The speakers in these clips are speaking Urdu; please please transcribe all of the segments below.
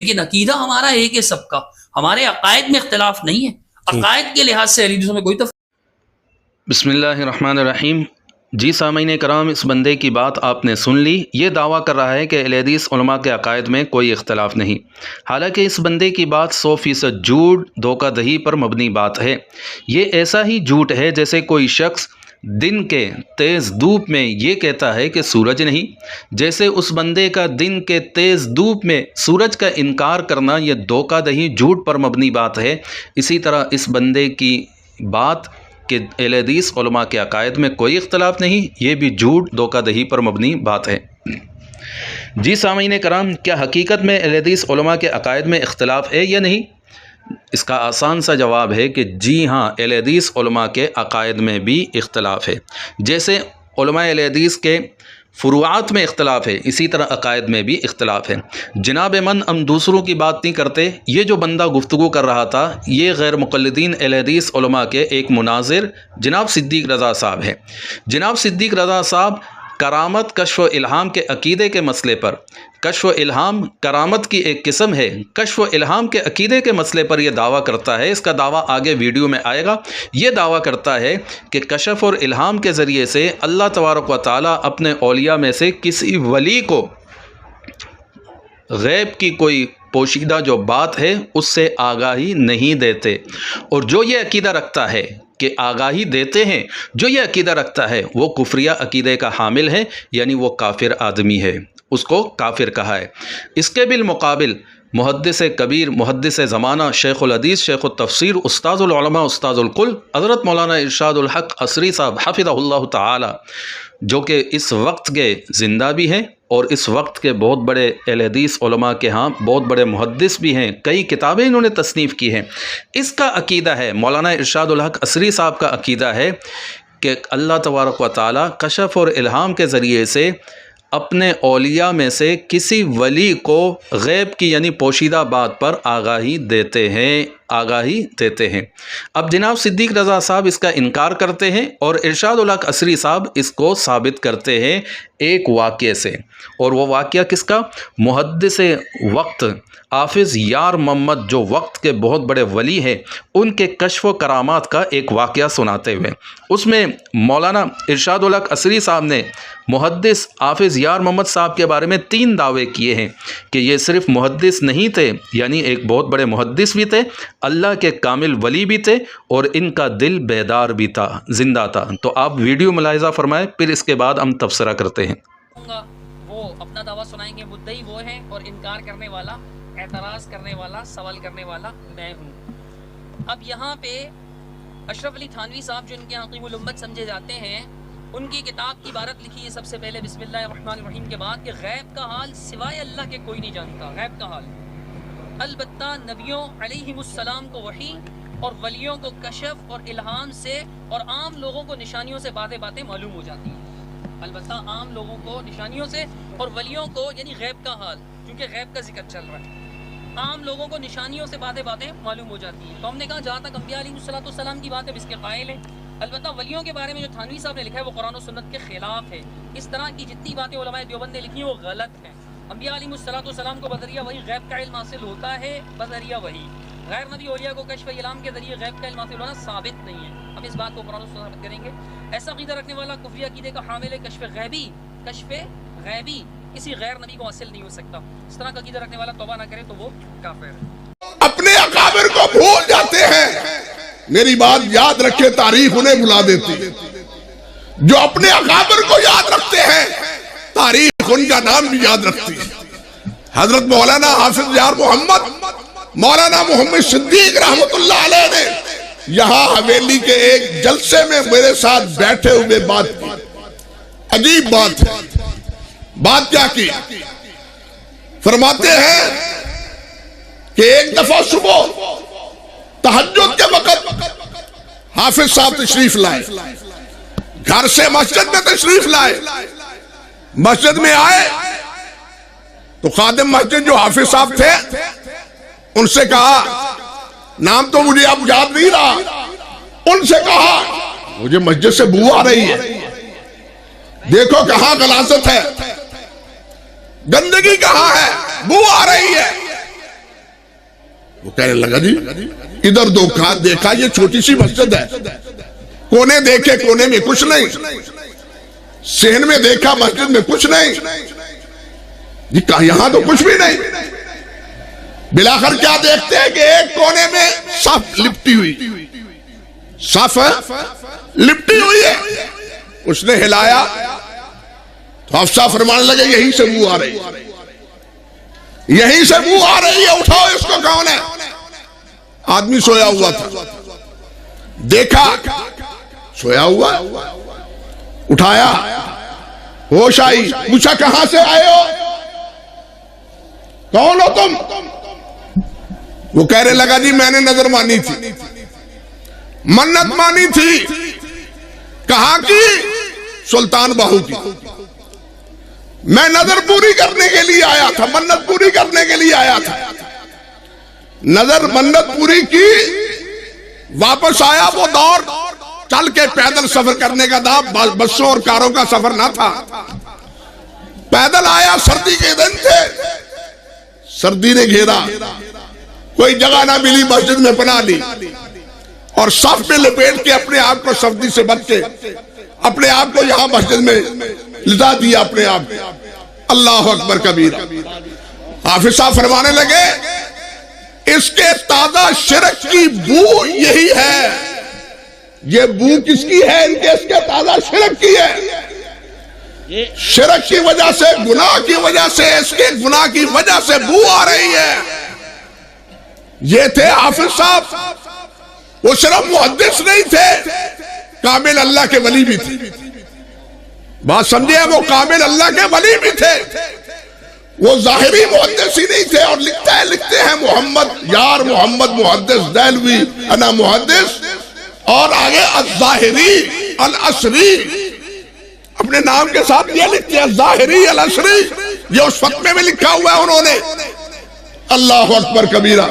لیکن عقیدہ ہمارا ایک ہے سب کا، ہمارے عقائد میں اختلاف نہیں ہے، عقائد کے لحاظ سے اہل حدیثوں میں کوئی بسم اللہ الرحمن الرحیم۔ جی سامعین کرام، اس بندے کی بات آپ نے سن لی۔ یہ دعویٰ کر رہا ہے کہ اہل حدیث علماء کے عقائد میں کوئی اختلاف نہیں، حالانکہ اس بندے کی بات 100% جھوٹ، دھوکہ دہی پر مبنی بات ہے۔ یہ ایسا ہی جھوٹ ہے جیسے کوئی شخص دن کے تیز دھوپ میں یہ کہتا ہے کہ سورج نہیں۔ جیسے اس بندے کا دن کے تیز دھوپ میں سورج کا انکار کرنا یہ دھوکہ دہی جھوٹ پر مبنی بات ہے، اسی طرح اس بندے کی بات کہ اہل حدیث علماء کے عقائد میں کوئی اختلاف نہیں، یہ بھی جھوٹ، دھوکہ دہی پر مبنی بات ہے۔ جی سامعین کرام، کیا حقیقت میں اہل حدیث علماء کے عقائد میں اختلاف ہے یا نہیں؟ اس کا آسان سا جواب ہے کہ جی ہاں، اہل حدیث علماء کے عقائد میں بھی اختلاف ہے۔ جیسے علماء اہل حدیث کے فروعات میں اختلاف ہے، اسی طرح عقائد میں بھی اختلاف ہے۔ جناب من ہم دوسروں کی بات نہیں کرتے، یہ جو بندہ گفتگو کر رہا تھا یہ غیر مقلدین اہل حدیث علماء کے ایک مناظر جناب صدیق رضا صاحب ہیں۔ جناب صدیق رضا صاحب کرامت، کشف و الہام کے عقیدے کے مسئلے پر، کشف و الہام کرامت کی ایک قسم ہے، کشف و الہام کے عقیدے کے مسئلے پر یہ دعویٰ کرتا ہے، اس کا دعویٰ آگے ویڈیو میں آئے گا۔ یہ دعویٰ کرتا ہے کہ کشف اور الہام کے ذریعے سے اللہ تبارک و تعالیٰ اپنے اولیاء میں سے کسی ولی کو غیب کی کوئی پوشیدہ جو بات ہے اس سے آگاہی نہیں دیتے، اور جو یہ عقیدہ رکھتا ہے کہ آگاہی دیتے ہیں، جو یہ عقیدہ رکھتا ہے وہ کفریہ عقیدے کا حامل ہے، یعنی وہ کافر آدمی ہے، اس کو کافر کہا ہے۔ اس کے بالمقابل محدث کبیر، محدث زمانہ، شیخ الحدیث، شیخ التفسیر، استاذ العلماء، استاذ الکل، حضرت مولانا ارشاد الحق عصری صاحب حفظہ اللہ تعالی، جو کہ اس وقت کے زندہ بھی ہیں اور اس وقت کے بہت بڑے اہل حدیث علماء کے ہاں بہت بڑے محدث بھی ہیں، کئی کتابیں انہوں نے تصنیف کی ہیں۔ اس کا عقیدہ ہے، مولانا ارشاد الحق عصری صاحب کا عقیدہ ہے کہ اللہ تبارک و تعالی کشف اور الہام کے ذریعے سے اپنے اولیاء میں سے کسی ولی کو غیب کی یعنی پوشیدہ بات پر آگاہی دیتے ہیں، آگاہی دیتے ہیں۔ اب جناب صدیق رضا صاحب اس کا انکار کرتے ہیں اور ارشاد الحق عصری صاحب اس کو ثابت کرتے ہیں ایک واقعے سے، اور وہ واقعہ کس کا؟ محدث وقت حافظ یار محمد، جو وقت کے بہت بڑے ولی ہیں، ان کے کشف و کرامات کا ایک واقعہ سناتے ہوئے۔ اس میں مولانا ارشاد الحق عصری صاحب نے محدث حافظ یار محمد صاحب کے بارے میں 3 دعوے کیے ہیں کہ یہ صرف محدث نہیں تھے، یعنی ایک بہت بڑے محدث بھی تھے، اللہ کے کامل ولی بھی تھے، اور ان کا دل بیدار بھی تھا، زندہ تھا۔ تو آپ ویڈیو ملاحظہ فرمائیں، پھر اس کے بعد ہم تبصرہ کرتے ہیں۔ وہ اپنا دعویٰ سنائیں گے، مدعی وہ ہیں اور انکار کرنے والا، اعتراض کرنے والا، سوال کرنے والا میں ہوں۔ اب یہاں پہ اشرف علی تھانوی صاحب جو ان کے حقیم الامت سمجھے جاتے ہیں، ان کی کتاب کی عبارت لکھی ہے سب سے پہلے بسم اللہ الرحمن الرحیم کے بعد کہ غیب کا حال سوائے اللہ کے کوئی نہیں جانتا۔ غیب کا حال البتہ نبیوں علیہم السلام کو وحی اور ولیوں کو کشف اور الہام سے اور عام لوگوں کو نشانیوں سے باتیں معلوم ہو جاتی ہیں۔ البتہ عام لوگوں کو نشانیوں سے اور ولیوں کو یعنی غیب کا حال، کیونکہ غیب کا ذکر چل رہا ہے، عام لوگوں کو نشانیوں سے باتیں معلوم ہو جاتی ہیں۔ تو ہم نے کہا جہاں تک انبیاء علیہ السلام کی بات ہے اس کے قائل ہیں۔ البتہ ولیوں کے بارے میں جو تھانوی صاحب نے لکھا ہے وہ قرآن و سنت کے خلاف ہے۔ اس طرح کی جتنی باتیں علماء دیوبند نے لکھی ہیں وہ غلط ہیں۔ انبیاء علیہ السلام کو بذریعہ وحی غیب کا علم حاصل ہوتا ہے، بذریعہ وحی۔ غیر نبی اولیاء کو کشف الہام کے ذریعے غیب کا علم حاصل ہونا ثابت نہیں ہے۔ ہم اس بات کو قرآن و سنت ثابت کریں گے۔ ایسا عقیدہ رکھنے والا کفری عقیدے کا حامل ہے، کشف غیبی کسی غیر نبی کو حاصل نہیں ہو سکتا۔ اس طرح کا عقیدہ رکھنے والا توبہ نہ کرے تو وہ کافر ہے۔ اپنے اکابر کو بھول جاتے ہیں، میری بات یاد رکھے، تاریخ انہیں بھلا دیتی ہے۔ جو اپنے اکابر کو یاد رکھتے ہیں تاریخ ان کا نام بھی یاد رکھتی ہے۔ حضرت مولانا حافظ یار محمد، مولانا محمد صدیق رحمت اللہ علیہ نے یہاں حویلی کے ایک جلسے میں میرے ساتھ بیٹھے ہوئے بات کی۔ عجیب بات ہے۔ بات کیا کی؟ فرماتے ہیں کہ ایک دفعہ صبح تہجد کے وقت حافظ صاحب تشریف لائے، گھر سے مسجد میں تشریف لائے۔ مسجد میں آئے تو خادم مسجد جو حافظ صاحب تھے ان سے کہا، نام تو مجھے اب یاد نہیں رہا، ان سے کہا مجھے مسجد سے بو آ رہی ہے، دیکھو کہاں غلاظت ہے، گندگی کہاں ہے، بو آ رہی ہے۔ وہ کہنے لگا جی ادھر دیکھا یہ چھوٹی سی مسجد ہے, کونے دیکھے کونے میں کچھ نہیں, صحن میں دیکھا مسجد میں کچھ نہیں, جی کہا یہاں تو کچھ بھی نہیں. بلاخر کیا دیکھتے ہیں کہ ایک کونے میں صف لپٹی ہوئی, صف لپٹی ہوئی ہے. اس نے ہلایا تو حفصہ فرمانے لگے یہیں سے بو آ رہی ہے, یہیں سے بو آ رہی ہے, اٹھاؤ اس کو. کون ہے؟ آدمی سویا ہوا تھا, دیکھا سویا ہوا, اٹھایا, ہوش آئی, پوچھا کہاں سے آئے ہو, کون ہو تم؟ وہ کہنے لگا جی میں نے نظر مانی تھی, منت مانی تھی. کہاں کی؟ سلطان باہو کی. میں نظر پوری کرنے کے لیے آیا تھا, منت پوری کرنے کے لیے آیا تھا. نظر منت پوری کی, واپس آیا. وہ دور چل کے پیدل سفر کرنے کا تھا, بسوں اور کاروں کا سفر نہ تھا. پیدل آیا, سردی کے دن تھے, سردی نے گھیرا, کوئی جگہ نہ ملی, مسجد میں پناہ لی اور صف میں لپیٹ کے اپنے آپ کو سردی سے بچ کے اپنے آپ کو یہاں مسجد میں لٹا دیا اپنے آپ. اللہ اکبر کبیرہ. حافظ صاحب فرمانے لگے اس کے تازہ شرک کی بو یہی ہے. یہ بو کس کی ہے؟ ان کے اس کے تازہ شرک کی ہے. شرک کی وجہ سے, گناہ کی وجہ سے, اس کے گناہ کی وجہ سے بو آ رہی ہے. یہ تھے حافظ صاحب, وہ صرف محدث نہیں تھے, کامل اللہ کے ولی بھی تھے. بات سمجھے, وہ کامل اللہ کے ولی بھی تھے. وہ ظاہری محدث ہی نہیں تھے. اور لکھتے ہیں محمد یار محمد محدث دہلوی انا محدث, اور آگے الظاہری الاسری اپنے نام کے ساتھ یہ لکھتے ہیں, الظاہری الاسری. یہ اس وقت میں بھی لکھا ہوا ہے انہوں نے. اللہ اکبر کبیرہ.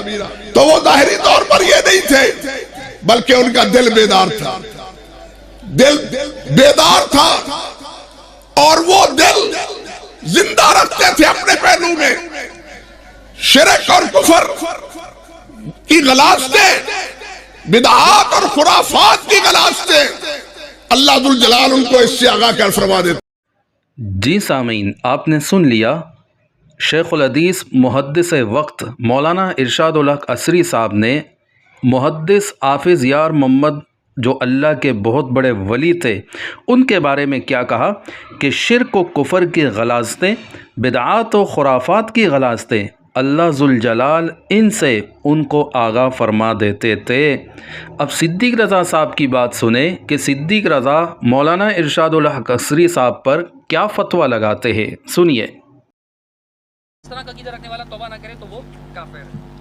تو وہ ظاہری طور پر یہ نہیں تھے, بلکہ ان کا دل بیدار تھا, دل بیدار تھا. اور وہ دل زندہ رکھتے تھے اپنے پہلو میں شرک اور کفر کی غلاظتیں, بدعات اور خرافات کی غلاظتیں. اللہ ذوالجلال ان کو اس سے آگاہ کر فرما دیتے. جی سامعین, آپ نے سن لیا شیخ الحدیث محدث وقت مولانا ارشاد الحق عصری صاحب نے محدث حافظ یار محمد جو اللہ کے بہت بڑے ولی تھے ان کے بارے میں کیا کہا کہ شرک و کفر کی غلاظتیں, بدعات و خرافات کی غلاظتیں اللہ ذوالجلال ان سے ان کو آگاہ فرما دیتے تھے. اب صدیق رضا صاحب کی بات سنیں کہ صدیق رضا مولانا ارشاد الحق عصری صاحب پر کیا فتویٰ لگاتے ہیں. سنیے. اس طرح کا عقیدہ رکھنے والا توبہ نہ کرے تو وہ کافر ہے.